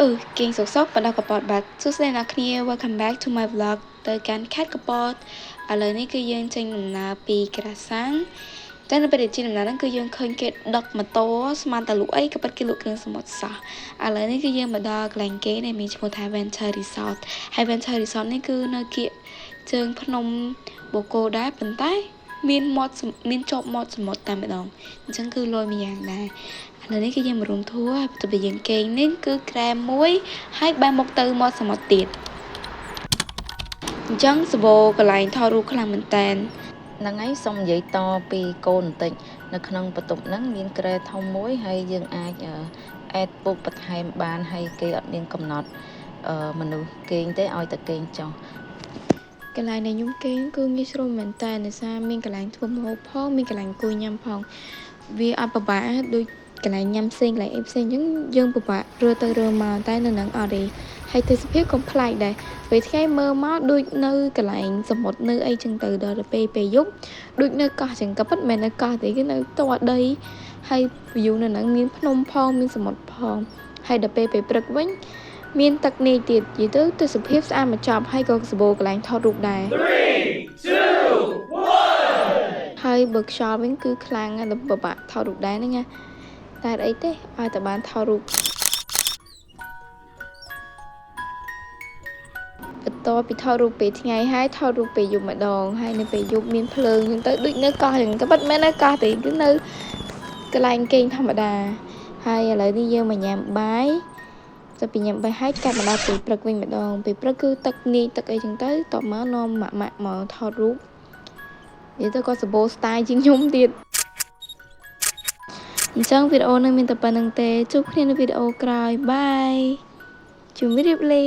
King sok sok pada kapot bat susah nak ni welcome back to my vlog ទៅកាន់ខេត្តកពតឥឡូវនេះគឺយើងចេញដំណើរពីក្រាសាំងតែនៅពេលជិះដំណើរហ្នឹងគឺយើងឃើញគេដឹកម៉ូតូស្មានតែលក់អីក៏ប៉ិតគេលក់គ្រឿងសមុទ្រសោះឥឡូវនេះគឺយើងមកដល់កន្លែងគេដែលមានឈ្មោះថា Venture Resort ហើយ Venture Resort នេះគឺនៅគៀកជើងភ្នំបូកគោដែរប៉ុន្តែមានជាប់មាត់សមុទ្រតែម្ដងអញ្ចឹងគឺលយម្យ៉ាងដែរឥឡូវនេះគឺយើងមករួមធួរហើយទៅយើងគេងនេះគឺក្រែមមួយហើយបែរមុខទៅមាត់សមុទ្រទៀតអញ្ចឹងសបោកន្លែងថតរូបខ្លាំងមែនតើហ្នឹងហើយសូមនិយាយតពីកូនបន្តិចនៅក្នុងបន្ទប់ហ្នឹងមានក្រែធំមួយហើយយើងអាចអេតពុកបន្ថែមបានហើយគេអត់មានកំណត់មនុស្សគេងទេឲ្យតែគេងចុះកន្លែងដែលខ្ញុំគេងគឺងាយស្រួលមែនតើដោយសារមានកន្លែងធ្វើម្ហូបផងមានកន្លែងអង្គុយញ៉ាំផងវាអត់ពិបាកដូចកន្លែងញ៉ាំផ្សេងកន្លែងអីផ្សេងអញ្ចឹងយើងពិបាករើទៅរើមកតែនៅនឹងអត់ទេហើយទេសភាពក៏ប្លែកដែរពេលថ្ងៃមើលមកដូចនៅកន្លែងសមុទ្រនៅអីចឹងទៅដល់ពេលយប់ដូចនៅកោះចឹងក៏ប៉ុន្តែមិននៅកោះទេគឺនៅទាត់ដីហើយ view នៅនឹងមានភ្នំផងមានសមុទ្រផងហើយដល់ពេលព្រឹកវិញមានទឹកនាយទៀតនិយាយទៅទេសភាពស្អាតមកចប់ហើយក៏សបោកន្លែងថតរូបដែរហើយបើខ្យល់វិញគឺខ្លាំងណាស់ពិបាកថតរូបដែរហ្នឹងណាតែអីទេឲ្យតែបានថតរូបបន្ទាប់ពីថតរូបពេលថ្ងៃហើយថតរូបពេលយប់ម្ដងហើយនៅពេលយប់មានភ្លើងហ្នឹងទៅដូចនៅកោះហ្នឹងក៏ប៉ុន្តែមិននៅកោះទេគឺនៅកន្លែងគេងធម្មតាហើយឥឡូវនេះយើងមកញ៉ាំបាយទៅពីញ៉ាំបាយហើយកាត់មកដល់ពេលព្រឹកវិញម្ដងពេលព្រឹកគឺទឹកនាយទឹកអីចឹងទៅតបមកនាំម៉ាក់មកថតរូបនិយាយទៅក៏សម្បូរ style ជាងខ្ញុំទៀតអញ្ចឹងវីដេអូនេះមានតែប៉ុណ្្នឹងទេជួបគ្នានៅវីដេអូក្រោយបាយជម្រាបលា